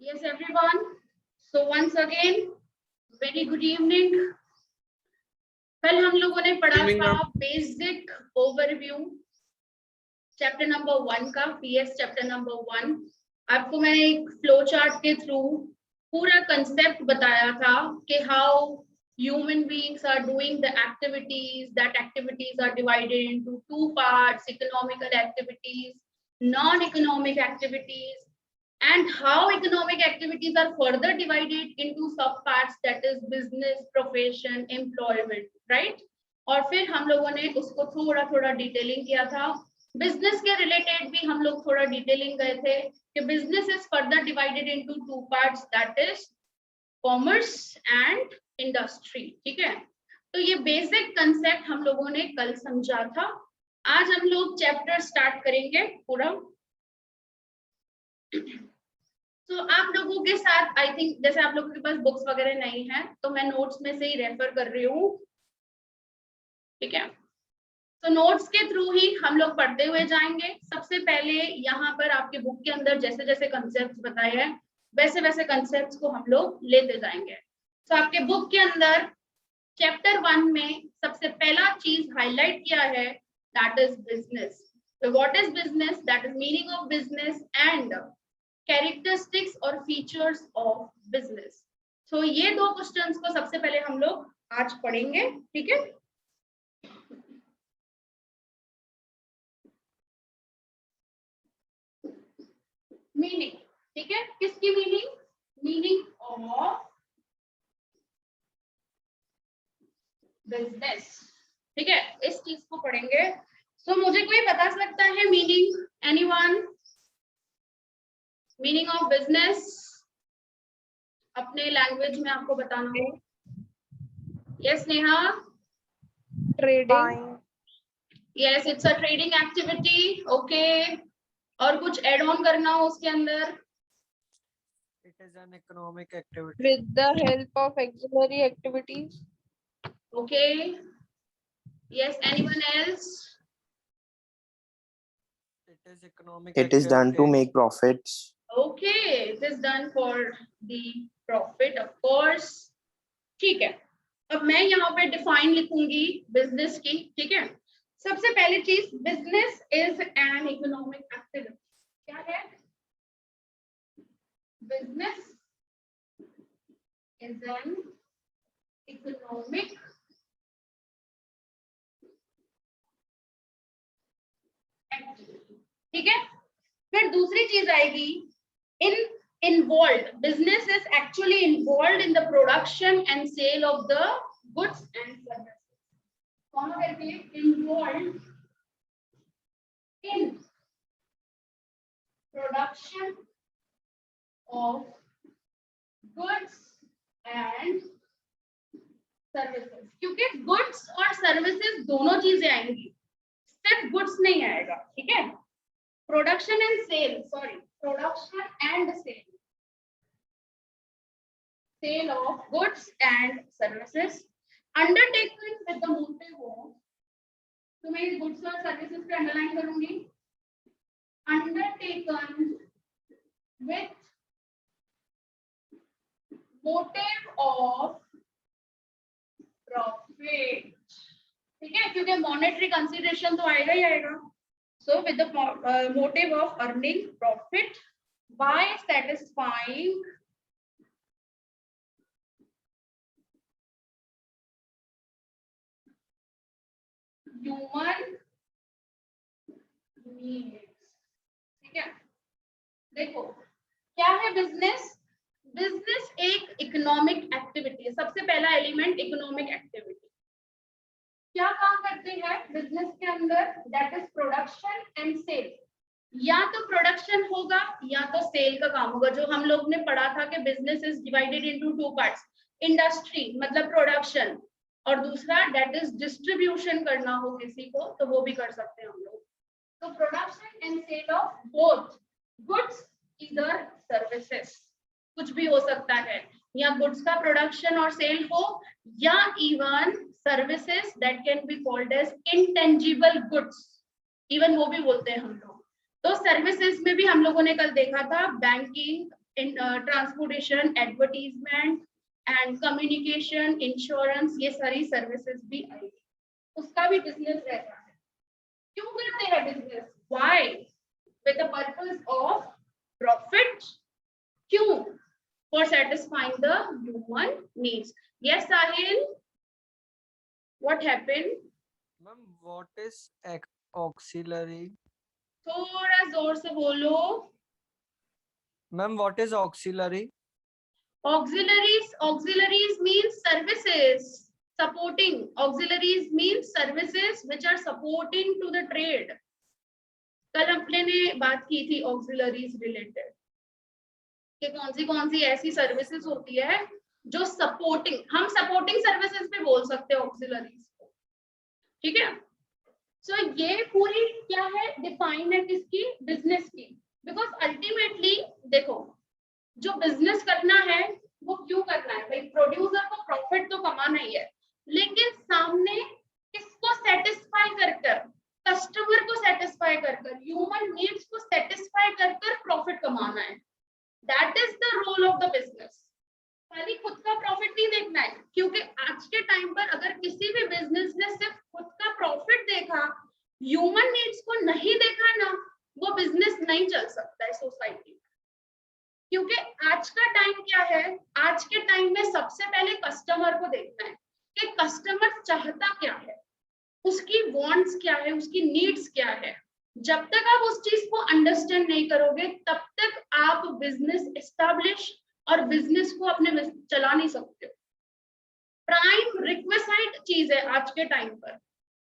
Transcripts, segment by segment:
Yes, everyone. So once again, very good evening. कल हम लोगों ने पढ़ा था बेसिक ओवरव्यू चैप्टर नंबर 1 का, पीएस चैप्टर नंबर 1। आपको मैंने एक फ्लो चार्ट के थ्रू पूरा कंसेप्ट बताया था कि how human beings are doing the activities. That activities are divided into two parts: economical activities, non-economic activities, and how economic activities are further divided into subparts, that is business, profession, employment, right? और फिर हम लोगों ने उसको थोड़ा थोड़ा detailing किया था। बिजनेस के रिलेटेड भी हम लोग थोड़ा डिटेलिंग गए थे कि business is further divided into two parts, that is commerce and industry. ठीक है, तो ये बेसिक कंसेप्ट हम लोगों ने कल समझा था। आज हम लोग चैप्टर स्टार्ट करेंगे पूरा। तो आप लोगों के साथ आई थिंक जैसे आप लोगों के पास बुक्स वगैरह नहीं है तो मैं नोट्स में से ही रेफर कर रही हूँ। ठीक है, तो नोट्स के थ्रू ही हम लोग पढ़ते हुए जाएंगे। सबसे पहले यहाँ पर आपके बुक के अंदर जैसे जैसे कंसेप्ट बताए हैं वैसे वैसे कंसेप्ट को हम लोग लेते जाएंगे। तो आपके बुक के अंदर चैप्टर 1 में सबसे पहला चीज हाईलाइट किया है, that is business. So what is business? That is meaning of business and characteristics और features of business. So ये दो क्वेश्चंस को सबसे पहले हम लोग आज पढ़ेंगे। ठीक है, मीनिंग। ठीक है, किसकी मीनिंग? Meaning of business. ठीक है, इस चीज को पढ़ेंगे। सो मुझे कोई बता सकता है meaning? Anyone? Meaning of business अपने लैंग्वेज में आपको बताना हो। Yes Neha? Trading. Yes, it's a trading activity. Okay, और कुछ एड ऑन करना हो उसके अंदर? It is an economic activity. With the help of auxiliary activities. Okay. Yes, anyone else? It is economic. It is done to make profits. Okay, it is done for the profit, of course. ठीक है, अब मैं यहाँ पे define लिखूंगी business की। ठीक है, सबसे पहली चीज, business is an economic activity. क्या है? Business is an economic activity. ठीक है, फिर दूसरी चीज आएगी involved. Business is actually involved in the production and sale of the goods and services. कौन करके? Involved in production of goods and services. क्योंकि goods और services दोनों चीजें आएंगी, सिर्फ goods नहीं आएगा। ठीक है, production and sale, sorry, production and sale of goods and services undertaken with the motive of, तो मैं इस goods और services पे अंडरलाइन करूंगी, undertaken with motive of profit। ठीक है, क्योंकि मॉनेटरी कंसीडरेशन तो आएगा ही आएगा। So with the motive of earning profit by satisfying human needs। ठीक है, देखो क्या है बिजनेस? बिजनेस एक इकोनॉमिक एक्टिविटी है। सबसे पहला एलिमेंट इकोनॉमिक एक्टिविटी। क्या काम करते हैं बिजनेस के अंदर? That is production and sale. या तो प्रोडक्शन होगा या तो सेल का काम होगा। जो हम लोग ने पढ़ा था कि business is divided into two parts, industry मतलब प्रोडक्शन, और दूसरा दैट इज डिस्ट्रीब्यूशन करना हो किसी को तो वो भी कर सकते हैं हम लोग। तो production and sale of both goods इधर सर्विसेज, कुछ भी हो सकता है, या गुड्स का प्रोडक्शन और सेल हो, या even services that can be called as intangible goods, even वो भी बोलते हैं हम लोग। तो सर्विसेज में भी हम लोगों ने कल देखा था banking, in transportation, advertisement and communication, insurance, ये सारी सर्विसेज भी आएगी, उसका भी बिजनेस रहता है। क्यों करते हैं business? Why? With the purpose of profit. क्यों? For satisfying the human needs. Yes Sahil, what happened? Ma'am what is auxiliary? थोड़ा जोर से बोलो। Ma'am what is auxiliary? Auxiliaries means services supporting. Auxiliaries means services which are supporting to the trade. कल अपने ने बात की थी auxiliaries related कि कौन सी ऐसी सर्विसेज होती है जो सपोर्टिंग, हम सपोर्टिंग सर्विसेज पे बोल सकते हैं ऑक्सिलरीज को, ठीक है। सो ये पूरी क्या है, डिफाइन है किसकी? बिजनेस की। बिकॉज अल्टीमेटली देखो, जो बिजनेस करना है वो क्यों करना है भाई? प्रोड्यूसर को प्रॉफिट तो कमाना ही है, लेकिन सामने किसको सेटिस्फाई कर, कस्टमर को सेटिस्फाई कर, ह्यूमन नीड्स को सेटिस्फाई कर प्रॉफिट कमाना है। That is the role of the business. खाली खुद का प्रॉफिट नहीं देखना है, क्योंकि आज के टाइम पर अगर किसी भी बिजनेस ने सिर्फ खुद का प्रॉफिट देखा, ह्यूमन नीड्स को नहीं देखा ना, वो बिजनेस नहीं चल सकता है सोसाइटी में। क्योंकि आज का टाइम क्या है, आज के टाइम में सबसे पहले कस्टमर को देखना है कि कस्टमर चाहता क्या है, उसकी वांट्स क्या है, उसकी नीड्स क्या है। जब तक आप उस चीज को अंडरस्टैंड नहीं करोगे, तब तक आप बिजनेस एस्टैब्लिश और बिजनेस को अपने चला नहीं सकते। प्राइम रिक्विजिट चीज है आज के टाइम पर,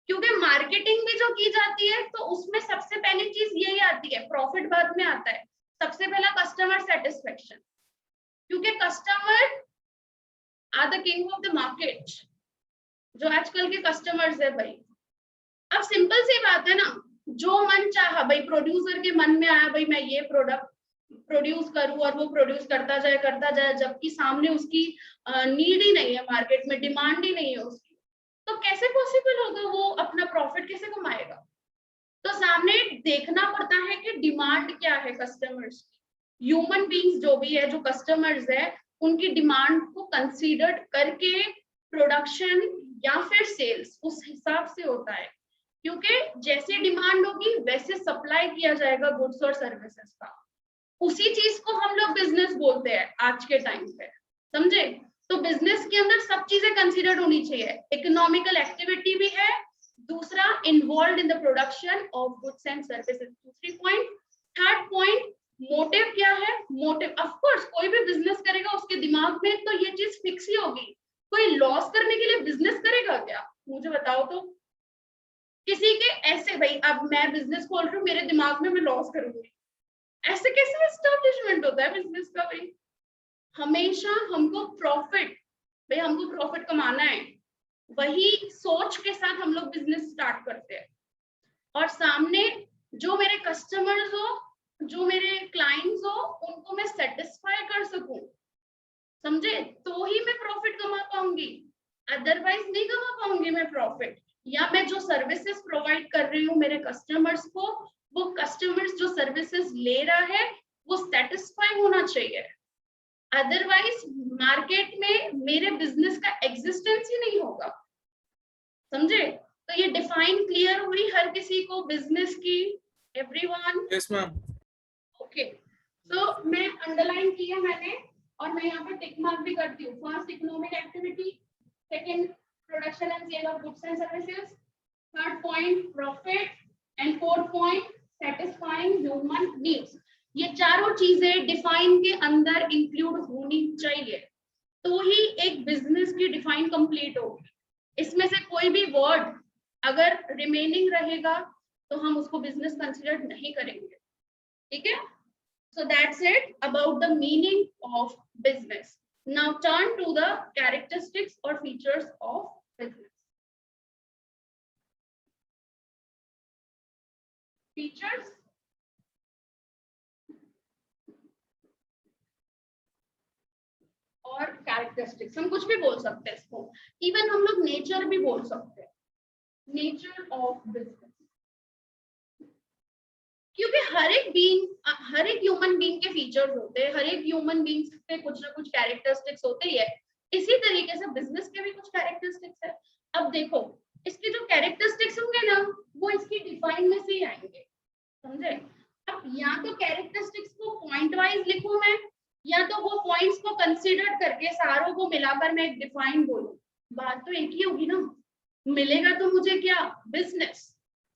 क्योंकि मार्केटिंग भी जो की जाती है तो उसमें सबसे पहली चीज यही आती है, प्रॉफिट बाद में आता है, सबसे पहला कस्टमर सेटिस्फेक्शन, क्योंकि customer are the king of the market. जो आजकल के कस्टमर्स है भाई, अब सिंपल सी बात है ना, जो मन चाहा भाई, प्रोड्यूसर के मन में आया भाई मैं ये प्रोडक्ट प्रोड्यूस करूं और वो प्रोड्यूस करता जाए, जबकि सामने उसकी नीड ही नहीं है, मार्केट में डिमांड ही नहीं है उसकी, तो कैसे पॉसिबल होगा वो अपना प्रॉफिट कैसे कमाएगा? तो सामने देखना पड़ता है कि डिमांड क्या है कस्टमर्स की। ह्यूमन बीइंग्स जो भी है, जो कस्टमर्स है, उनकी डिमांड को कंसीडर करके प्रोडक्शन या फिर सेल्स उस हिसाब से होता है, क्योंकि जैसे डिमांड होगी वैसे सप्लाई किया जाएगा गुड्स और सर्विसेज का। उसी चीज को हम लोग बिजनेस बोलते हैं आज के टाइम पे, समझे? तो बिजनेस के अंदर सब चीजें कंसीडर होनी चाहिए, इकोनॉमिकल एक्टिविटी भी है, दूसरा involve in the production of goods and services, दूसरी पॉइंट। थर्ड पॉइंट, मोटिव क्या है? मोटिव ऑफ कोर्स कोई भी बिजनेस करेगा उसके दिमाग में तो ये चीज फिक्स ही होगी। कोई लॉस करने के लिए बिजनेस करेगा क्या? मुझे बताओ तो। किसी के ऐसे भाई, अब मैं बिजनेस खोल रही हूँ, मेरे दिमाग में मैं लॉस करूंगी, ऐसे कैसे एस्टैब्लिशमेंट होता है बिजनेस का भाई? हमेशा हमको प्रॉफिट, भाई हमको प्रॉफिट कमाना है, वही सोच के साथ हम लोग बिजनेस स्टार्ट करते हैं। और सामने जो मेरे कस्टमर्स हो, जो मेरे क्लाइंट्स हो, उनको मैं सेटिस्फाई कर सकूं, समझे? तो ही मैं प्रॉफिट कमा पाऊंगी, अदरवाइज नहीं कमा पाऊंगी मैं प्रॉफिट। या मैं जो सर्विसेज प्रोवाइड कर रही हूँ मेरे कस्टमर्स को, वो कस्टमर्स जो सर्विसेज ले रहा है वो सेटिस्फाई होना चाहिए, अदरवाइज मार्केट में मेरे बिजनेस का एग्जिस्टेंस ही नहीं होगा, समझे? तो ये डिफाइन क्लियर हुई हर किसी को बिजनेस की? एवरीवन? Yes ma'am. ओके, तो मैं अंडरलाइन किया मैंने, और मैं यहाँ पे टिक मार्क भी करती हूँ। First, economic activity, second, production and sale of goods and services, third point profit, and fourth point satisfying human needs. ये चारों चीजें डिफाइन के अंदर इंक्लूड होनी चाहिए, तो ही एक बिजनेस की डिफाइन कंप्लीट होगी। इसमें से कोई भी वर्ड अगर रिमेनिंग रहेगा तो हम उसको बिजनेस कंसिडर नहीं करेंगे, ठीक है? So that's it about the meaning of business. Now turn to the characteristics or features of business. Features. और कैरेक्टरिस्टिक्स, हम कुछ भी बोल सकते हैं इसको, इवन हम लोग नेचर भी बोल सकते हैं, नेचर ऑफ बिजनेस। क्योंकि हर एक ह्यूमन बीइंग के फीचर्स होते हैं, हर एक ह्यूमन बीइंग के कुछ ना कुछ कैरेक्टरिस्टिक्स होते ही है। इसी तरीके से बिजनेस के भी कुछ कैरेक्टरिस्टिक्स है। अब देखो, इसके जो कैरेक्टरिस्टिक्स होंगे ना, वो इसकी डिफाइन में से ही आएंगे, समझे। अब या तो कैरेक्टरिस्टिक्स को पॉइंट वाइज लिखूं मैं, या तो वो पॉइंट्स को कंसीडर करके सारों को मिलाकर मैं एक डिफाइन बोलूं, बात तो एक ही होगी ना। मिलेगा तो मुझे क्या, बिजनेस।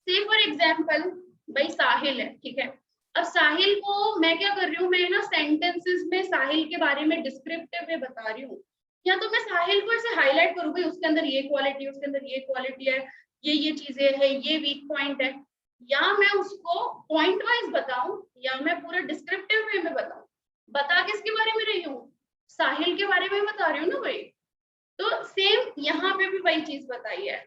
से फॉर एग्जांपल भाई साहिल है, ठीक है। अब साहिल को मैं क्या कर रही हूँ, मैं ना सेंटेंसेस में साहिल के बारे में डिस्क्रिप्टिव में बता रही हूँ। या तो मैं साहिल को ऐसे हाईलाइट करूँ, भाई उसके अंदर ये क्वालिटी, उसके अंदर ये क्वालिटी है, ये चीजें है, ये वीक पॉइंट है। या मैं उसको पॉइंट वाइज बताऊं, या मैं पूरा डिस्क्रिप्टिव वे में बताऊं। बता किसके बारे में रही हूँ, साहिल के बारे में बता रही हूँ ना भाई। तो सेम यहाँ पे भी वही चीज बताई है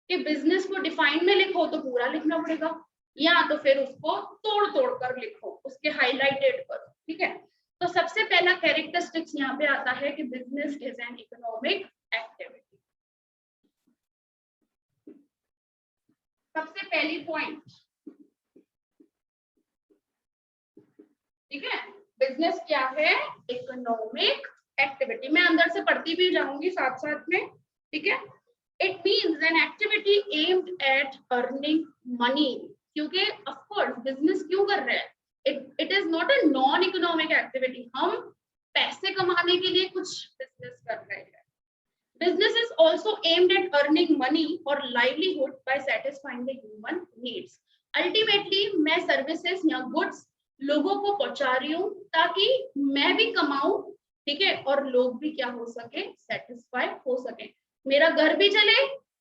कि बिजनेस को डिफाइन में लिखो तो पूरा लिखना पड़ेगा, या तो फिर उसको तोड़ तोड़ कर लिखो, उसके हाईलाइटेड करो, ठीक है। तो सबसे पहला कैरेक्टरिस्टिक्स यहाँ पे आता है कि business is an economic activity. सबसे पहली पॉइंट, ठीक है। बिजनेस क्या है, इकोनॉमिक एक्टिविटी। मैं अंदर से पढ़ती भी जाऊंगी साथ साथ में, ठीक है। It means an activity aimed at earning money, क्योंकि ऑफ कोर्स बिजनेस क्यों कर रहे हैं, it is not a non economic activity. हम पैसे कमाने के लिए कुछ बिजनेस कर रहे हैं। Business is also aimed at earning money or livelihood by satisfying the human needs. Ultimately, मैं services या goods लोगों को पहुंचा रही हूँ ताकि मैं भी कमाऊं, ठीक है, और लोग भी क्या हो सके, सेटिस्फाई हो सके, मेरा घर भी चले,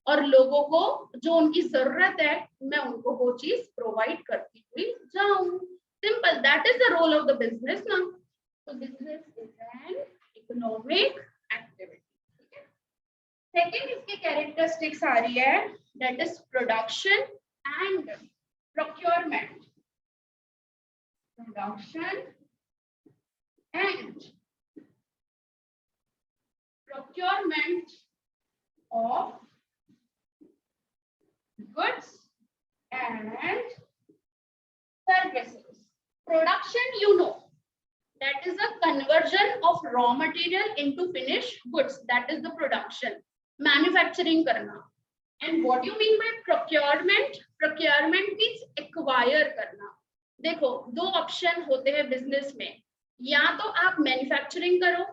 और लोगों को जो उनकी जरूरत है मैं उनको वो चीज प्रोवाइड करती हुई जाऊं। Simple, that is the role of the business ना। तो business is an economic activity. Second इसके कैरेक्टरिस्टिक्स आ रही है, that is production and procurement. Production and procurement of goods and services. Production, you know, that is a conversion of raw material into finished goods, that is the production, manufacturing करना। and what you mean by procurement, procurement means acquire करना। देखो, दो option होते हैं business में, या तो आप मैन्युफैक्चरिंग करो,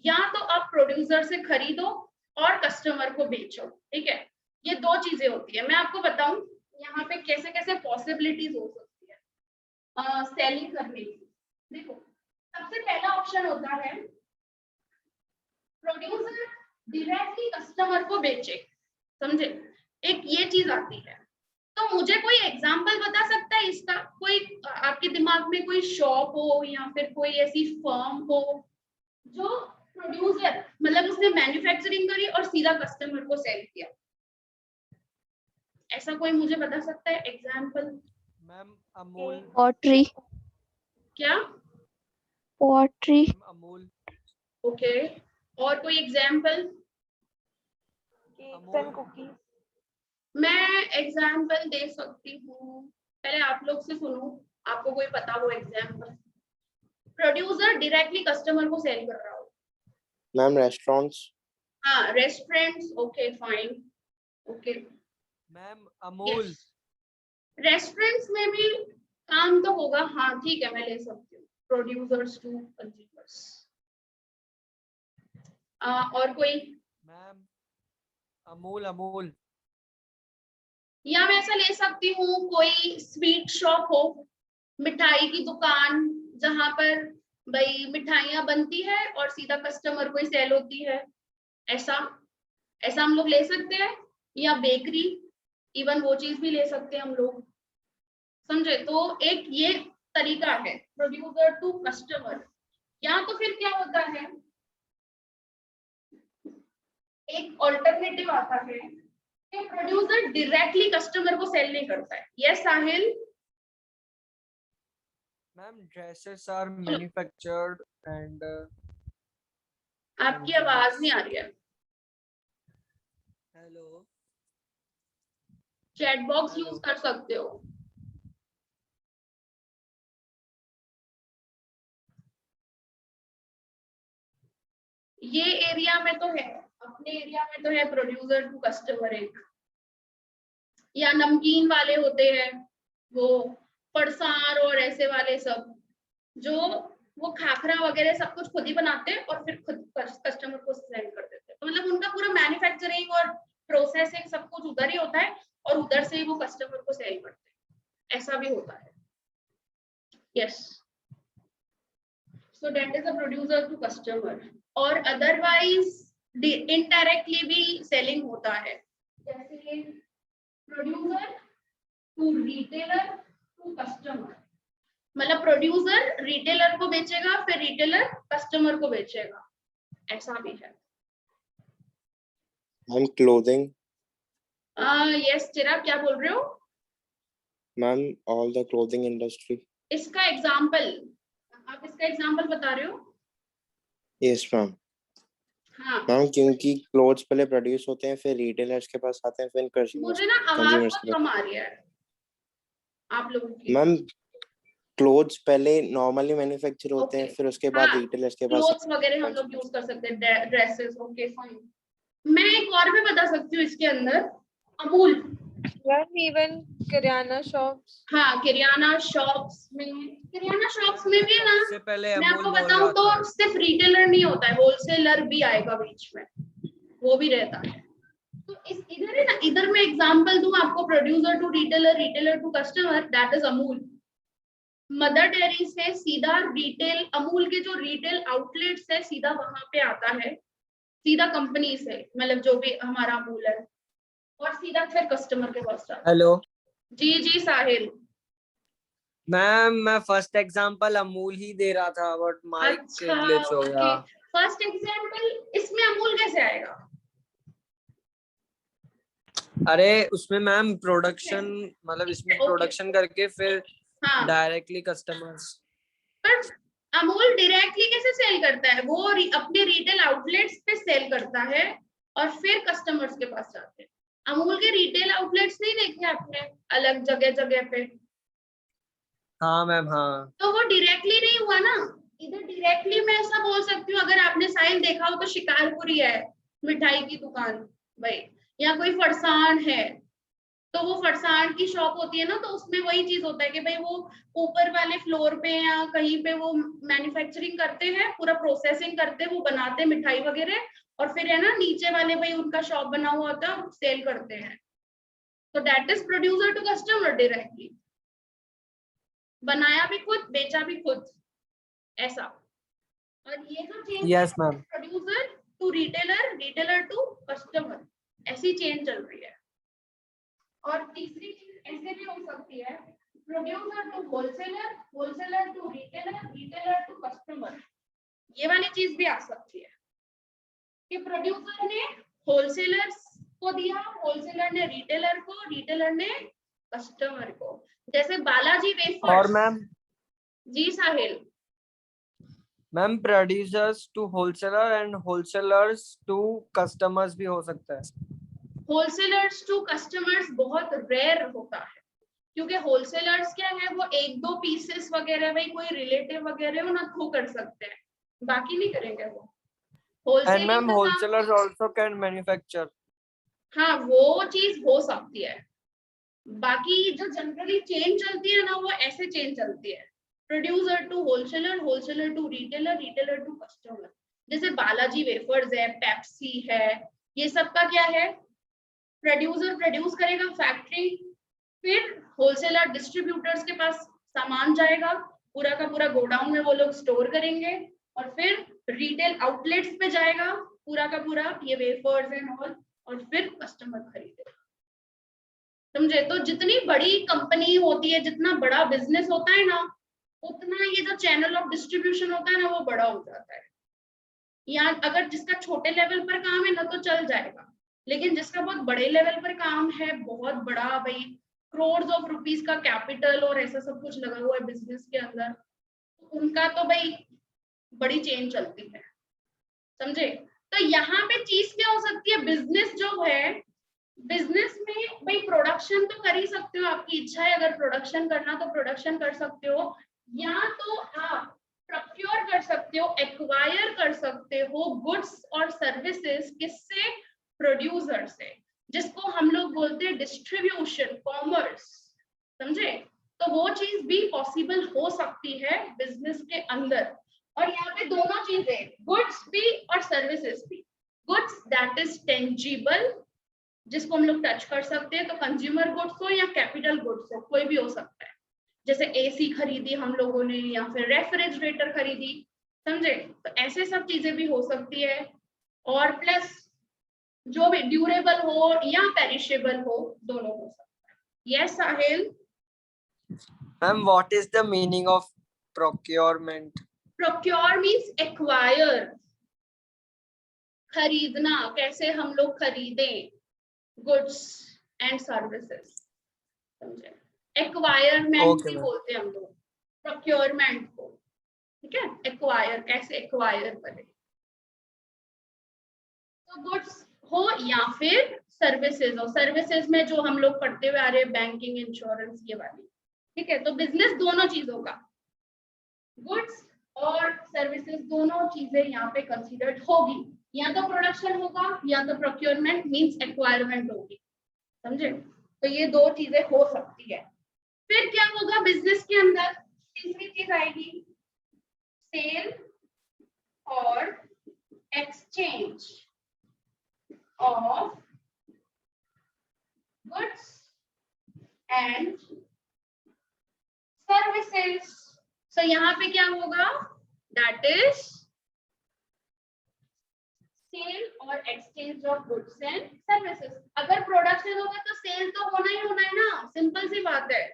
या तो आप प्रोड्यूसर से खरीदो और कस्टमर को बेचो, ठीक है। ये दो चीजें होती है। मैं आपको बताऊं यहाँ पे कैसे कैसे पॉसिबिलिटीज हो सकती है सेलिंग करने की। देखो, सबसे पहला ऑप्शन होता है प्रोड्यूसर डायरेक्टली कस्टमर को बेचे, समझे, एक ये चीज आती है। तो मुझे कोई एग्जांपल बता सकता है इसका, कोई आपके दिमाग में कोई शॉप हो या फिर कोई ऐसी फर्म हो जो प्रोड्यूसर, मतलब उसने मैन्युफैक्चरिंग करी और सीधा कस्टमर को सेल किया, ऐसा कोई मुझे बता सकता है एग्जांपल? मैम अमूल। Pottery. क्या? Pottery. अमूल। ओके, और कोई एग्जांपल? Cakes and cookies. मैं एग्जाम्पल दे सकती हूँ, पहले आप लोग से सुनो, आपको कोई पता हो एग्जाम्पल। प्रोड्यूसर डायरेक्टली कस्टमर को सेल कर रहा हो। Ma'am restaurants. हाँ, restaurants, okay fine, okay ma'am Amul. Restaurants में भी काम तो होगा, हाँ ठीक है, मैं ले सकती हूँ प्रोड्यूसर्स टू कंज्यूमर्स। और कोई? मैम अमूल। अमूल। या मैं ऐसा ले सकती हूँ, कोई स्वीट शॉप हो, मिठाई की दुकान, जहां पर भाई मिठाइयाँ बनती है और सीधा कस्टमर को ही सेल होती है, ऐसा ऐसा हम लोग ले सकते हैं। या बेकरी, इवन वो चीज भी ले सकते हैं हम लोग, समझे। तो एक ये तरीका है प्रोड्यूसर टू कस्टमर। या तो फिर क्या होता है, एक ऑल्टरनेटिव आता है कि प्रोड्यूसर डायरेक्टली कस्टमर को सेल नहीं करता है। Yes Sahil? Ma'am dresses are manufactured and आपकी आवाज नहीं आ रही है। Hello, chat box Hello. Use कर सकते हो। ये एरिया में तो है, अपने एरिया में तो है प्रोड्यूसर टू कस्टमर एक, या नमकीन वाले होते हैं वो फरसाण और ऐसे वाले सब, जो वो खाखरा वगैरह सब कुछ खुद ही बनाते हैं और फिर खुद कस्टमर को सेल कर देते हैं। तो मतलब उनका पूरा मैन्युफैक्चरिंग और प्रोसेसिंग सब कुछ उधर ही होता है और उधर से ही वो कस्टमर को सेल करते हैं, ऐसा भी होता है। Yes, so that is a producer to customer. और अदरवाइज इनडायरेक्टली भी सेलिंग होता है, जैसे producer to retailer to customer, मतलब प्रोड्यूसर रिटेलर को बेचेगा फिर रिटेलर कस्टमर को बेचेगा, ऐसा भी है। Ma'am clothing. यस चिराग, क्या बोल रहे हो? Ma'am all the clothing industry. इसका एग्जांपल, आप इसका एग्जांपल बता रहे हो? Yes ma'am. हाँ, मैम क्योंकि क्लोथ्स पहले प्रोड्यूस होते हैं फिर रिटेलर्स के पास आते हैं फिर मुझे ना आवाज कंज्यूमर्स बहुत के कम आ रही है आप लोगों की। मैम क्लोथ्स पहले नॉर्मली मैन्युफैक्चर होते हैं Okay. फिर उसके बाद हाँ, रिटेलर्स के पास क्लोथ्स वगैरह हम लोग यूज कर सकते हैं, ड्रेसेस। Okay fine. मैं एक और भी बता सकती हूँ इसके अंदर, अमूल। इवन किराना शॉप्स। हाँ, किराना शॉप्स में, किराना शॉप्स में भी ना, सबसे पहले मैं अमूल आपको बोल बताऊं रहा तो था। सिर्फ रिटेलर नहीं होता है, होलसेलर भी आएगा बीच में, वो भी रहता है। तो इस इधर है ना, इधर मैं एग्जांपल दूं आपको, producer to retailer, retailer to customer, that is Amul. Mother Dairy से सीधा रिटेल, अमूल के जो रिटेल आउटलेट्स है सीधा वहां पे आता है, सीधा कंपनी से, मतलब जो भी हमारा अमूल है, और सीधा फिर कस्टमर के पास जाता है। हेलो जी जी साहिल। मैम, मैं फर्स्ट एग्जांपल अमूल ही दे रहा था बट माइक अच्छा ग्लिच हो गया। ओके, फर्स्ट एग्जांपल इसमें अमूल कैसे आएगा? अरे उसमें मैम प्रोडक्शन, मतलब इसमें Okay. प्रोडक्शन करके फिर हाँ, डायरेक्टली कस्टमर्स। पर अमूल डायरेक्टली कैसे सेल करता है? वो अपने रिटेल आउटलेट्स पे सेल करता है और फिर कस्टमर्स के पास जाते हैं। अमूल के रिटेल आउटलेट्स नहीं देखे आपने अलग जगह जगह पे? हाँ मैम, हाँ। तो वो डायरेक्टली नहीं हुआ ना। इधर डायरेक्टली मैं ऐसा बोल सकती हूँ, अगर आपने साहिल देखा हो तो शिकारपुरी है मिठाई की दुकान भाई, या कोई फरसान है, तो वो फरसान की शॉप होती है ना, तो उसमें वही चीज होता है कि भाई वो ऊपर वाले फ्लोर पे या कहीं पे वो मैन्युफैक्चरिंग करते हैं, पूरा प्रोसेसिंग करते हैं, वो बनाते हैं मिठाई वगैरह, और फिर है ना नीचे वाले भाई उनका शॉप बना हुआ होता है और सेल करते हैं। तो that is producer to customer directly, बनाया भी खुद, बेचा भी खुद, ऐसा। और ये जो change yes ma'am. Producer to retailer, retailer to customer, ऐसी चेंज चल रही है। और तीसरी चीज ऐसे भी हो सकती है, producer to wholesaler, wholesaler to retailer, retailer to customer, ये वाली चीज भी आ सकती है कि प्रोड्यूसर ने होलसेलर्स को दिया, होलसेलर ने रिटेलर को, रिटेलर ने कस्टमर को, जैसे बालाजी वेफर्स। और ma'am, ji Sahil. Ma'am producers to wholesaler and wholesalers to customers भी हो सकता है। होलसेलर्स टू कस्टमर्स बहुत रेयर होता है, क्योंकि होलसेलर्स क्या है, वो एक दो पीसेस वगैरह भाई कोई रिलेटिव वगैरह हो ना थ्रू कर सकते हैं, बाकी नहीं करेंगे वो। एंड होलसेलिंग मैम का काम, होलसेलर्स आल्सो कैन मैन्युफैक्चर। हाँ वो चीज हो सकती है। बाकी जो जनरली चेन चलती है ना, वो ऐसे चेन चलती है, producer to wholesaler, wholesaler to retailer, retailer to customer. जैसे बालाजी वेफर्स है, पेप्सी है, ये सब का क्या है, प्रोड्यूसर प्रोड्यूस करेगा फैक्ट्री, फिर होलसेलर डिस्ट्रीब्यूटर्स के पास सामान जाएगा, पूरा का पूरा गोडाउन में वो लोग स्टोर करेंगे, और फिर रिटेल आउटलेट्स पे जाएगा पूरा का पूरा ये वेफर्स एंड ऑल, और फिर कस्टमर खरीदेगा। समझे? तो जितनी बड़ी कंपनी होती है, जितना बड़ा बिजनेस होता है ना, उतना ये जो चैनल ऑफ डिस्ट्रीब्यूशन होता है ना, वो बड़ा हो जाता है। या अगर जिसका छोटे लेवल पर काम है ना तो चल जाएगा, लेकिन जिसका बहुत बड़े लेवल पर काम है, बहुत बड़ा भाई करोड़ ऑफ रुपीस का कैपिटल और ऐसा सब कुछ लगा हुआ है बिजनेस के अंदर, उनका तो भाई बड़ी चेन चलती है। समझे? तो यहाँ पे चीज क्या हो सकती है, बिजनेस जो है, बिजनेस में भाई प्रोडक्शन तो कर ही सकते हो, आपकी इच्छा है अगर प्रोडक्शन करना तो प्रोडक्शन कर सकते हो, या तो आप प्रोक्योर कर सकते हो, एक्वायर कर सकते हो गुड्स और सर्विसेज किससे? प्रोड्यूसर से, जिसको हम लोग बोलते हैं डिस्ट्रीब्यूशन, कॉमर्स, समझे? तो वो चीज भी पॉसिबल हो सकती है बिजनेस के अंदर। और यहाँ पे दोनों चीजें, गुड्स भी और सर्विसेज भी। गुड्स दैट इज टेंजिबल, जिसको हम लोग टच कर सकते हैं, तो कंज्यूमर गुड्स हो या कैपिटल गुड्स हो, कोई भी हो सकता है। जैसे एसी खरीदी हम लोगों ने या फिर रेफ्रिजरेटर खरीदी, समझे? तो ऐसे सब चीजें भी हो सकती है। और प्लस जो भी ड्यूरेबल हो या पेरिशेबल हो, दोनों हो सकता है। Yes Sahil? Ma'am what is the meaning of procurement? Procure means acquire, खरीदना, कैसे हम लोग खरीदें गुड्स एंड सर्विसेज, समझे? एक्वायरमेंट Okay, भी ma'am. बोलते हैं हम लोग प्रोक्योरमेंट को, ठीक है? एक्वायर, कैसे एक्वायर करें, तो गुड्स हो या फिर सर्विसेज हो। सर्विसेज में जो हम लोग पढ़ते हुए आ रहे हैं, बैंकिंग, इंश्योरेंस, ये वाली, ठीक है? तो बिजनेस दोनों चीजों का, गुड्स और सर्विसेज दोनों चीजें यहाँ पे कंसीडर्ड होगी। या तो प्रोडक्शन होगा या तो प्रोक्योरमेंट मींस एक्वायरमेंट होगी, समझे? तो ये दो चीजें हो सकती है। फिर क्या होगा बिजनेस के अंदर? तीसरी चीज आएगी सेल और exchange of goods and services. So यहाँ पे क्या होगा? दैट इज सेल और exchange of goods and services. अगर प्रोडक्शन होगा तो सेल तो होना ही होना है ना, सिंपल सी बात है।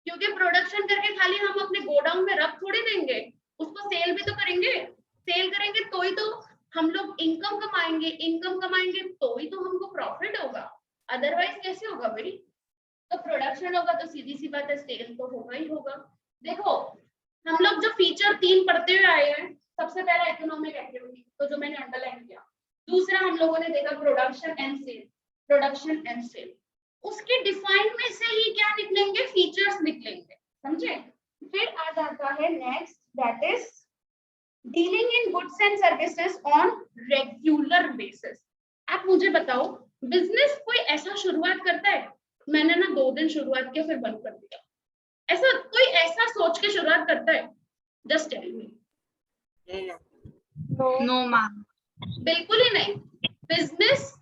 क्योंकि प्रोडक्शन करके खाली हम अपने गोडाउन में रख थोड़ी देंगे, उसको सेल भी तो करेंगे। सेल करेंगे तो ही तो हम लोग इनकम कमाएंगे, इनकम कमाएंगे तो ही तो हमको प्रॉफिट होगा, अदरवाइज कैसे होगा भाई? तो प्रोडक्शन होगा तो सीधी सी बात है सेल तो होगा ही होगा। देखो हम लोग जो फीचर 3 पढ़ते हुए आए हैं, सबसे पहला इकोनॉमिक एक्टिविटी, तो जो मैंने अंडरलाइन किया। दूसरा हम लोगों ने देखा production and sale, production and sale. उसके डिफाइन में से ही क्या निकलेंगे? फीचर्स निकलेंगे, समझे? फिर आ जाता है next, that is dealing in goods and services on regular basis. आप मुझे बताओ, बिजनेस कोई ऐसा शुरुआत करता है, मैंने ना 2 दिन शुरुआत किया फिर बंद कर दिया, ऐसा कोई ऐसा सोच के शुरुआत करता है? Just tell me. No ma'am. बिल्कुल ही नहीं। बिजनेस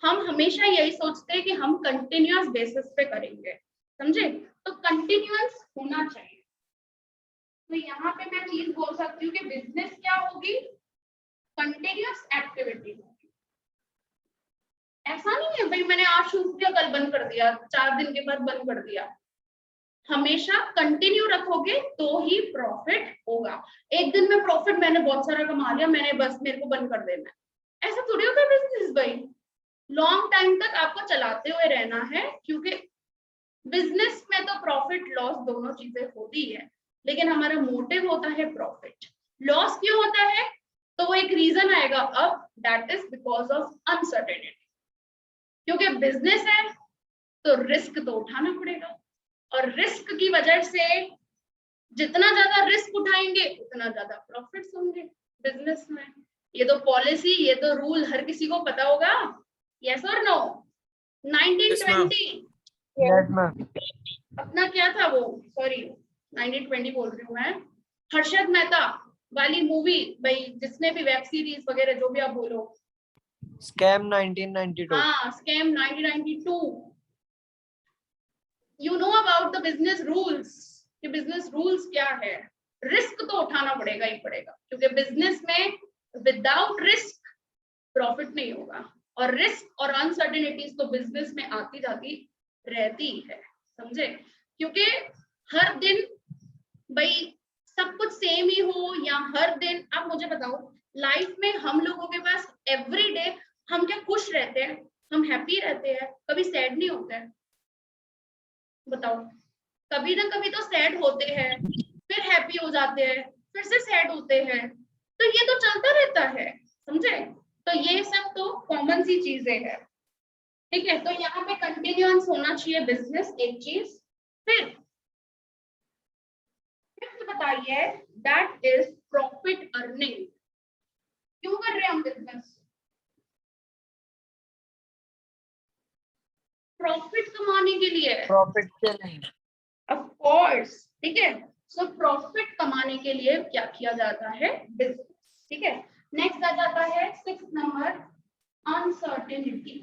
हम हमेशा यही सोचते हैं कि हम कंटिन्यूअस बेसिस पे करेंगे, समझे? तो कंटिन्यूअस होना चाहिए। तो यहाँ पे मैं चीज बोल सकती हूँ कि बिजनेस क्या होगी? कंटिन्यूअस एक्टिविटी होगी। ऐसा नहीं है भाई मैंने आज शुरू किया कल बंद कर दिया, 4 दिन के बाद बंद कर दिया। हमेशा कंटिन्यू रखोगे तो ही प्रॉफिट होगा। एक दिन में प्रॉफिट मैंने बहुत सारा कमा लिया, मैंने बस मेरे को बंद कर देना है, ऐसा थोड़ी होता है बिजनेस भाई। लॉन्ग टाइम तक आपको चलाते हुए रहना है, क्योंकि बिजनेस में तो प्रॉफिट लॉस दोनों चीजें होती है, लेकिन हमारा मोटिव होता है प्रॉफिट। लॉस क्यों होता है? तो वो एक रीजन आएगा अब, that is because of uncertainty. क्योंकि बिजनेस है तो रिस्क तो उठाना पड़ेगा, और रिस्क की वजह से जितना ज्यादा रिस्क उठाएंगे उतना ज्यादा प्रॉफिट्स होंगे बिजनेस में। ये तो पॉलिसी, ये तो रूल हर किसी को पता होगा। यस और नो? 1920 Yes, ma'am. अपना क्या था वो, सॉरी 1920 बोल रही हूँ मैं, हर्षद मेहता वाली मूवी भाई, जिसने भी वेब सीरीज वगैरह जो भी आप बोलो, Scam 1992. हाँ scam 1992। You know about the business rules, कि बिजनेस रूल्स क्या है। रिस्क तो उठाना पड़ेगा ही पड़ेगा, क्योंकि बिजनेस में विदाउट रिस्क प्रॉफिट नहीं होगा, और रिस्क और अनसर्टेनिटीज तो बिजनेस में आती जाती रहती है, समझे? क्योंकि हर दिन भाई सब कुछ सेम ही हो, या हर दिन, आप मुझे बताओ लाइफ में हम लोगों के पास एवरी डे हम क्या खुश रहते हैं? हम हैप्पी रहते हैं, कभी सैड नहीं होते हैं? बताओ, कभी ना कभी तो सैड होते हैं, फिर हैप्पी हो जाते हैं, फिर से सैड होते हैं, तो ये तो चलता रहता है, समझे? तो ये सब तो कॉमन सी चीजें हैं, ठीक है? तो यहाँ पे कंटिन्यूअस होना चाहिए बिजनेस, एक चीज। फिर बताइए, दैट इज प्रॉफिट अर्निंग। क्यों कर रहे हैं हम बिजनेस? प्रॉफिट कमाने के लिए, प्रॉफिट के लिए। ऑफ कोर्स, ठीक है। सो प्रॉफिट कमाने के लिए क्या किया जाता है? बिजनेस, ठीक है। नेक्स्ट आ जाता है 6 नंबर, अनसर्टेनिटी।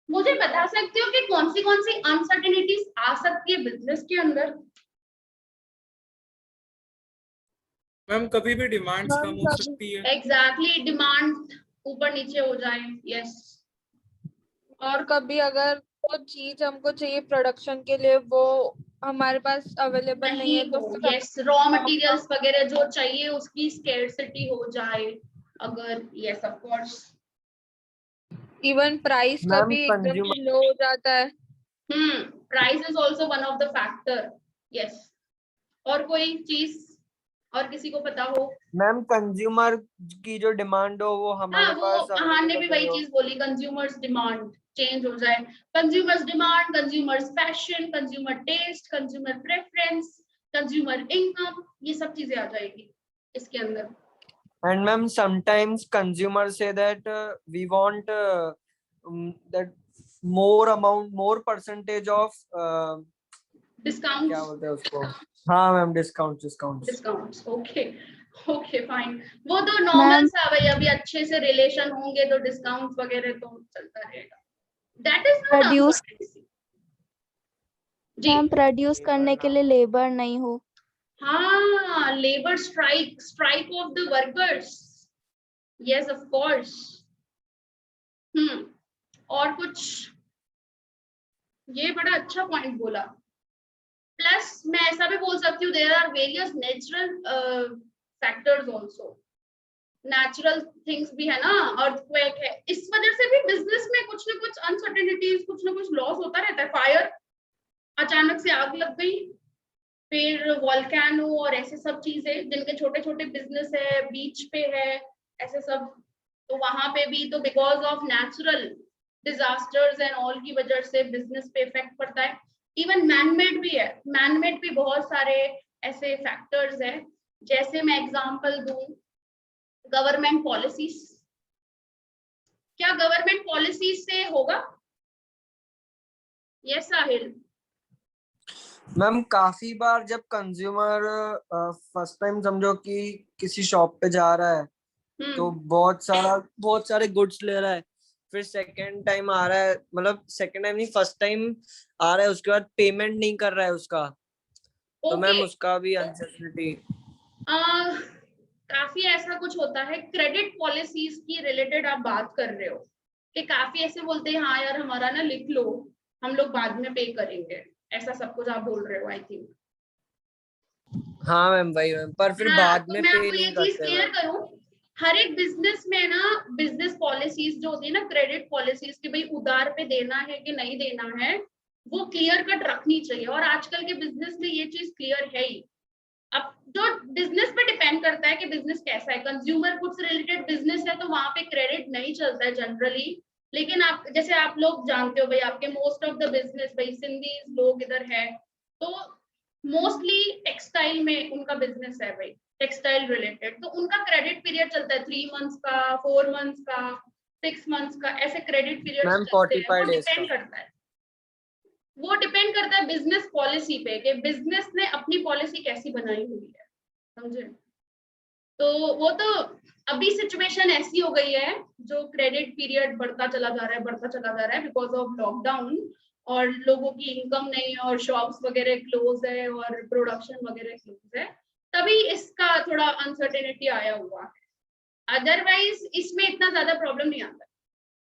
मुझे बता सकते हो कि कौन सी अनसर्टेनिटीज आ सकती है बिजनेस के अंदर? मैम कभी भी डिमांड्स कम हो कभी- सकती है। एग्जैक्टली, डिमांड ऊपर नीचे हो जाए, यस। और कभी अगर वो चीज हमको चाहिए प्रोडक्शन के लिए, वो हमारे पास अवेलेबल नहीं है, तो फिर यस, रॉ मटेरियल्स वगैरह जो चाहिए उसकी स्केर्सिटी हो जाए अगर, yes of course. Even price ma'am, कभी एकदम consumer- से लो हो जाता है। Price is also one of the factor, yes. और कोई चीज और किसी को पता हो? मैम, कंज्यूमर की जो डिमांड हो वो हमारे हाँ, वो पास हमने भी available वही नहीं हो। चीज बोली, कंज्यूमर्स डिमांड चेंज हो जाए। Consumers demand, consumers fashion, consumer taste, consumer preference, consumer income, ये सब चीजें आ जाएगी इसके अंदर। And ma'am, sometimes consumers say that we want that more amount, more percentage of discount, क्या बोलते हैं उसको? हाँ ma'am, discounts. Discounts, okay okay fine. वो तो नॉर्मल मैम, सा भाई, अभी अच्छे से रिलेशन होंगे तो डिस्काउंट वगैरह तो चलता रहेगा। That is not Produce- uncertainty जी। मैम प्रोड्यूस करने के लिए लेबर नहीं हो। हाँ, labour strike, strike of the workers, yes of course. और कुछ? ये बड़ा अच्छा पॉइंट बोला। प्लस मैं ऐसा भी बोल सकती हूँ, there are various natural factors also. Natural things भी है ना, अर्थक्वेक है, इस वजह से भी बिजनेस में कुछ ना कुछ अनसर्टेनिटीज, कुछ ना कुछ लॉस होता रहता है। फायर, अचानक से आग लग गई, फिर वॉल्केनो और ऐसे सब चीजें, जिनके छोटे छोटे बिजनेस है, बीच पे है, ऐसे सब, तो वहां पे भी तो because of natural disasters and all की वजह से बिजनेस पे इफेक्ट पड़ता है। इवन मैनमेड भी है, मैनमेड भी बहुत सारे ऐसे फैक्टर्स है। जैसे मैं एग्जांपल दूं, गवर्नमेंट पॉलिसीज। क्या गवर्नमेंट पॉलिसीज से होगा? यस साहिल। मैम, काफी बार जब कंज्यूमर फर्स्ट टाइम समझो कि किसी शॉप पे जा रहा है तो बहुत सारे गुड्स ले रहा है, फिर सेकंड टाइम आ रहा है, मतलब सेकंड टाइम नहीं, फर्स्ट टाइम आ रहा है, उसके बाद पेमेंट नहीं कर रहा है उसका, तो मैम उसका भी अनसर्टेनिटी। काफी ऐसा कुछ होता है, क्रेडिट पॉलिसीज की रिलेटेड आप बात कर रहे हो कि काफी ऐसे बोलते हैं, हाँ यार हमारा ना लिख लो, हम लोग बाद में पे करेंगे, ऐसा सब कुछ आप बोल रहे हो आई थिंक। हाँ मैम, वही मैम, पर फिर बाद में मैं पे आपको ये नहीं चीज करते क्लियर मैम। करूं, हर एक बिजनेस में ना बिजनेस पॉलिसीज जो होती है ना, क्रेडिट पॉलिसीज, कि भाई उधार पे देना है कि नहीं देना है, वो क्लियर कट रखनी चाहिए। और आजकल के बिजनेस में ये चीज क्लियर है ही। अब जो बिजनेस पे डिपेंड करता है कि बिजनेस कैसा है, कंज्यूमर गुड्स रिलेटेड बिजनेस है तो वहां पे क्रेडिट नहीं चलता है जनरली। लेकिन आप जैसे आप लोग जानते हो भाई, आपके मोस्ट ऑफ द बिजनेस भाई सिंधी लोग इधर है, तो मोस्टली टेक्सटाइल में उनका बिजनेस है भाई, टेक्सटाइल रिलेटेड, तो उनका क्रेडिट पीरियड चलता है 3 मंथ्स का, 4 मंथ्स का, 6 मंथ्स का, ऐसे क्रेडिट पीरियड मैम, चलते हैं। 45 days डिपेंड का। करता है, वो डिपेंड करता है बिजनेस पॉलिसी पे कि बिजनेस ने अपनी पॉलिसी कैसी बनाई हुई है, समझे? तो वो तो अभी सिचुएशन ऐसी हो गई है, जो क्रेडिट पीरियड बढ़ता चला जा रहा है बिकॉज ऑफ लॉकडाउन, और लोगों की इनकम नहीं है, और शॉप्स वगैरह क्लोज है, और प्रोडक्शन वगैरह क्लोज है, तभी इसका थोड़ा अनसर्टेनिटी आया हुआ है। अदरवाइज इसमें इतना ज्यादा प्रॉब्लम नहीं आता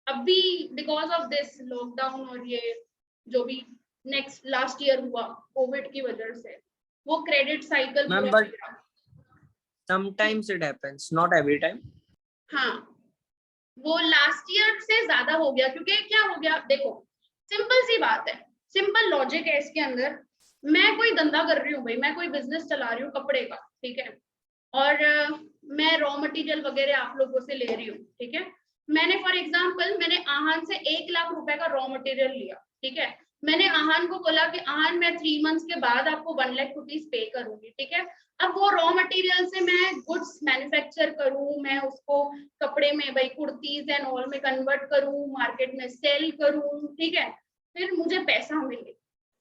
अभी, बिकॉज ऑफ दिस लॉकडाउन और ये जो भी नेक्स्ट लास्ट ईयर हुआ कोविड की वजह से, वो क्रेडिट साइकिल मैम, पूरा but sometimes it happens, not every time. हाँ, वो लास्ट ईयर से ज्यादा हो गया, क्योंकि क्या हो गया देखो, सिंपल सी बात है, सिंपल लॉजिक है इसके अंदर। मैं कोई धंधा कर रही हूँ भाई, मैं कोई बिजनेस चला रही हूँ कपड़े का, ठीक है, और मैं रॉ मटेरियल वगैरह आप लोगों से ले रही हूँ, ठीक है। मैंने फॉर एग्जांपल मैंने आहन से 1 लाख रुपए का रॉ मटेरियल लिया, ठीक है, मैंने आहान को बोला कि आहान मैं 3 मंथ्स के बाद आपको 1 लाख रुपीज पे करूंगी, ठीक है। अब वो रॉ मटेरियल से मैं गुड्स मैन्युफैक्चर करूं, मैं उसको कपड़े में भाई कुर्तीज एंड ऑल में कन्वर्ट करूं, मार्केट में सेल करूं, ठीक है, फिर मुझे पैसा मिले,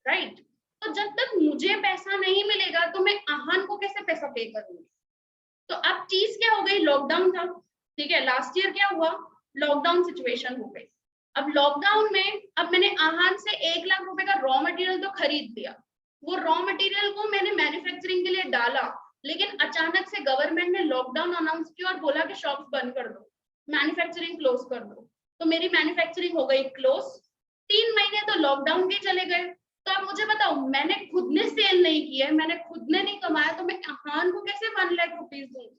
राइट। तो जब तक मुझे पैसा नहीं मिलेगा तो मैं आहान को कैसे पैसा पे करूंगी। तो अब चीज क्या हो गई, लॉकडाउन था, ठीक है, लास्ट ईयर क्या हुआ, लॉकडाउन सिचुएशन हो गई। अब लॉकडाउन में अब मैंने आहान से 1 लाख रुपए का रॉ मटेरियल तो खरीद लिया, वो रॉ मटेरियल को मैंने मैन्युफैक्चरिंग के लिए डाला, लेकिन अचानक से गवर्नमेंट ने लॉकडाउन अनाउंस किया और बोला कि शॉप्स बंद कर दो, मैन्युफैक्चरिंग क्लोज कर दो। तो मेरी मैन्युफैक्चरिंग हो गई क्लोज, 3 महीने तो लॉकडाउन के चले गए। तो आप मुझे बताओ, मैंने खुद ने सेल नहीं किया, मैंने खुद ने नहीं कमाया, तो मैं आहान को कैसे 1 लाख रुपीज दूंगी।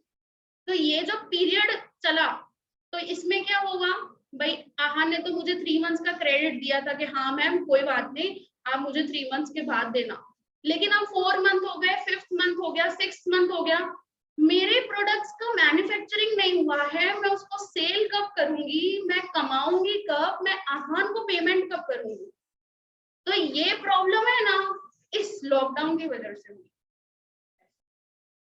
तो ये जो पीरियड चला, तो इसमें क्या होगा भाई, आहान ने तो मुझे 3 मंथ्स का क्रेडिट दिया था कि हाँ मैम कोई बात नहीं, आप मुझे 3 मंथ्स के बाद देना, लेकिन अब 4 मंथ हो गए, 5th मंथ हो गया, 6th मंथ हो गया, मेरे प्रोडक्ट्स का मैन्युफैक्चरिंग नहीं हुआ है, मैं उसको सेल कब करूंगी, मैं कमाऊंगी कब, मैं आहान को पेमेंट कब करूंगी। तो ये प्रॉब्लम है ना, इस लॉकडाउन की वजह से हुई।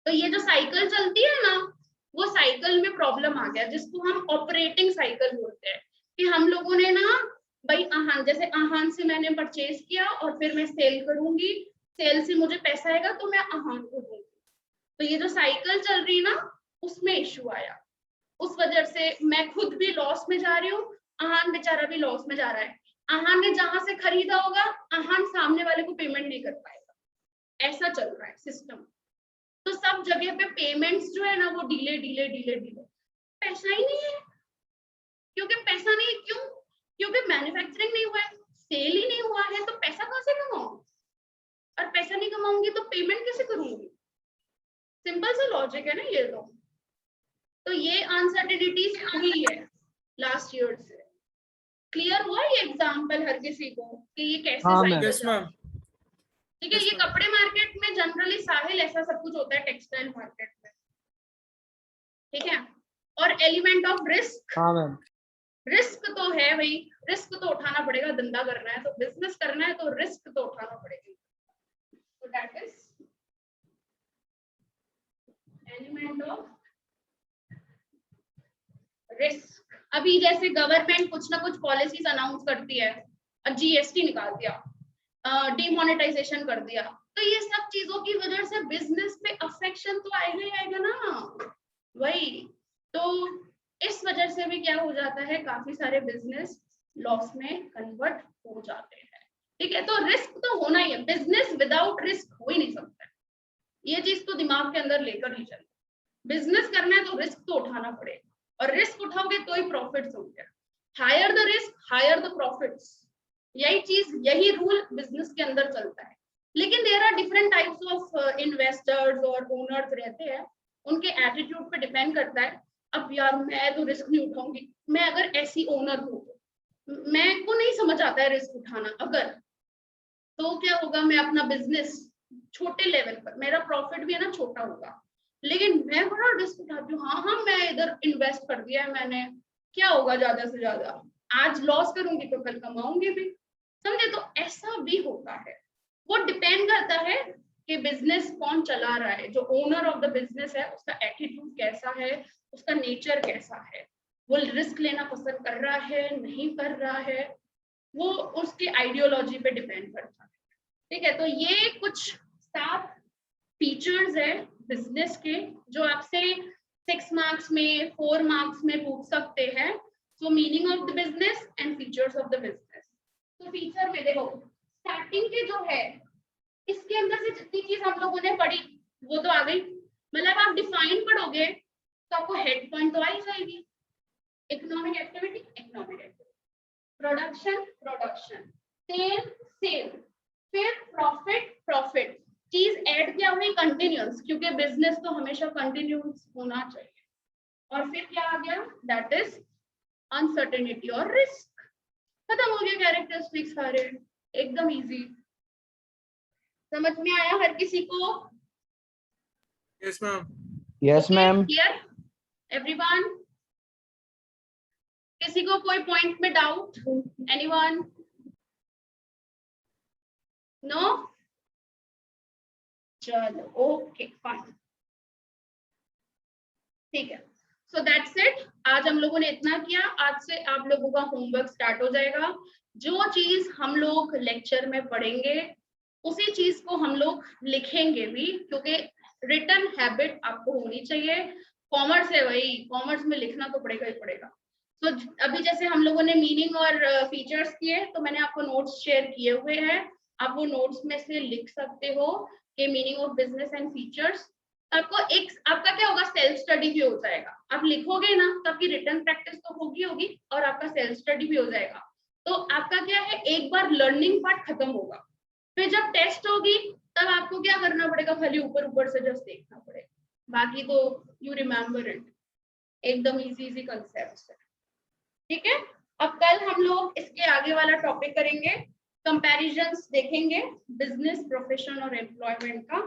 तो ये जो साइकिल चलती है ना, वो साइकिल में प्रॉब्लम आ गया, जिसको हम ऑपरेटिंग साइकिल बोलते हैं, कि हम लोगों ने ना भाई आहान, जैसे आहान से मैंने परचेज किया और फिर मैं सेल करूंगी, सेल से मुझे पैसा आएगा तो मैं आहान को दूंगी। तो ये जो साइकिल चल रही ना, उसमें इश्यू आया, उस वजह से मैं खुद भी लॉस में जा रही हूँ, आहान बेचारा भी लॉस में जा रहा है। आहान ने जहां से खरीदा होगा, आहान सामने वाले को पेमेंट नहीं कर पाएगा, ऐसा चल रहा है सिस्टम। तो सब जगह पे पेमेंट्स जो है ना, वो डिले डिले डिले डिले, पैसा ही नहीं है, क्योंकि पैसा नहीं, क्यों, क्योंकि मैन्युफैक्चरिंग नहीं हुआ है, सेल ही नहीं हुआ है, तो पैसा कहां से कमाऊं, और पैसा नहीं कमाऊंगी तो पेमेंट कैसे करूंगी। सिंपल सा लॉजिक है ना ये तो ये अनसर्टेनिटीज हुई है लास्ट ईयर से। क्लियर हुआ ये एग्जांपल हर किसी को कि ये कैसे हाँ, साइकिल यस मैम। ठीक है। ये कपड़े मार्केट में जनरली साहिल ऐसा सब कुछ होता है, टेक्सटाइल मार्केट में, ठीक है। और एलिमेंट ऑफ रिस्क, हाँ मैम, रिस्क तो है भाई, रिस्क तो उठाना पड़ेगा, धंधा करना है तो, बिजनेस करना है तो रिस्क तो उठाना पड़ेगा। तो that is element of risk. अभी जैसे गवर्नमेंट कुछ ना कुछ पॉलिसीज अनाउंस करती है, जीएसटी निकाल दिया, डिमोनेटाइजेशन कर दिया, तो ये सब चीजों की वजह से बिजनेस पे अफेक्शन तो आएगा ही आएगा ना, वही। तो इस वजह से भी क्या हो जाता है, काफी सारे बिजनेस लॉस में कन्वर्ट हो जाते हैं, ठीक है। तो रिस्क तो होना ही है, बिजनेस विदाउट रिस्क हो ही नहीं सकता, ये चीज तो दिमाग के अंदर लेकर ही चले। बिजनेस करना है तो रिस्क तो उठाना पड़ेगा, और रिस्क उठाओगे तो ही प्रॉफिट्स होंगे। Higher the risk higher the profits, यही चीज, यही रूल बिजनेस के अंदर चलता है। लेकिन there are different types of investors और ओनर्स रहते हैं, उनके एटीट्यूड पे डिपेंड करता है। अब यार मैं तो रिस्क नहीं उठाऊंगी, मैं अगर ऐसी ओनर हूँ, मैं को नहीं समझ आता है रिस्क उठाना, अगर तो क्या होगा, मैं अपना बिजनेस छोटे लेवल पर, मेरा प्रॉफिट भी है ना छोटा होगा, लेकिन मैं बड़ा रिस्क उठाती हूँ, हाँ मैं इधर इन्वेस्ट कर दिया है मैंने, क्या होगा ज्यादा से ज्यादा, आज लॉस करूंगी तो कल कमाऊंगी भी, समझे। तो ऐसा भी होता है, वो डिपेंड करता है कि बिजनेस कौन चला रहा है, जो ओनर ऑफ द बिजनेस है उसका एटीट्यूड कैसा है, उसका नेचर कैसा है, वो रिस्क लेना पसंद कर रहा है नहीं कर रहा है, वो उसके आइडियोलॉजी पे डिपेंड करता है, ठीक है। तो ये कुछ 7 फीचर्स है बिजनेस के, जो आपसे 6 मार्क्स में 4 मार्क्स में पूछ सकते हैं। सो meaning of the business and features of the business. तो फीचर में देखो, स्टार्टिंग के जो है, इसके अंदर से जितनी चीज हम लोगों ने पढ़ी वो तो आ गई, मतलब आप डिफाइन पढ़ोगे तो आपको हेड पॉइंट तो आ ही जाएगी। Economic activity, economic activity, production, production, sale, sale, फिर प्रॉफिट, प्रॉफिट, चीज ऐड क्या हुई, कंटिन्यूअस, क्योंकि बिजनेस तो हमेशा कंटिन्यूअस होना चाहिए। और फिर क्या आ गया, दैट इज अनसर्टेनिटी और रिस्क। खत्म हो गया कैरेक्टरिस्टिक्स सारे, एकदम इजी। समझ में आया हर किसी को? Yes ma'am. Yes ma'am. Clear everyone? किसी को कोई पॉइंट में डाउट? एनीवन? नो? चलो ओके फाइन, ठीक है। सो दैट्स इट, आज हम लोगों ने इतना किया। आज से आप लोगों का होमवर्क स्टार्ट हो जाएगा। जो चीज हम लोग लेक्चर में पढ़ेंगे उसी चीज को हम लोग लिखेंगे भी, क्योंकि रिटन हैबिट आपको होनी चाहिए। कॉमर्स है भाई, कॉमर्स में लिखना तो पड़ेगा ही पड़ेगा। तो अभी जैसे हम लोगों ने मीनिंग और फीचर्स किए, तो मैंने आपको नोट्स शेयर किए हुए हैं। आप वो नोट्स में से लिख सकते हो कि meaning of business and features. आपको एक, आपका क्या होगा, सेल्फ स्टडी भी हो जाएगा। आप लिखोगे ना तो आपकी रिटन प्रैक्टिस तो होगी और आपका सेल्फ स्टडी भी हो जाएगा। तो आपका क्या है, एक बार लर्निंग पार्ट खत्म होगा, फिर जब टेस्ट होगी तब आपको क्या करना पड़ेगा, खाली ऊपर ऊपर से जस्ट देखना पड़ेगा, बाकी तो यू रिमेम्बर इट। एकदम इजी कंसेप्ट है, ठीक है। अब कल हम लोग इसके आगे वाला टॉपिक करेंगे, कंपैरिजंस देखेंगे बिजनेस, प्रोफेशन और एम्प्लॉयमेंट का।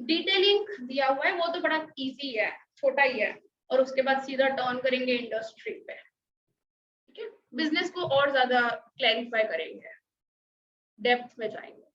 डिटेलिंग दिया हुआ है, वो तो बड़ा इजी है, छोटा ही है, और उसके बाद सीधा टर्न करेंगे इंडस्ट्री पे, ठीक है। बिजनेस को और ज्यादा क्लैरिफाई करेंगे, डेप्थ में जाएंगे।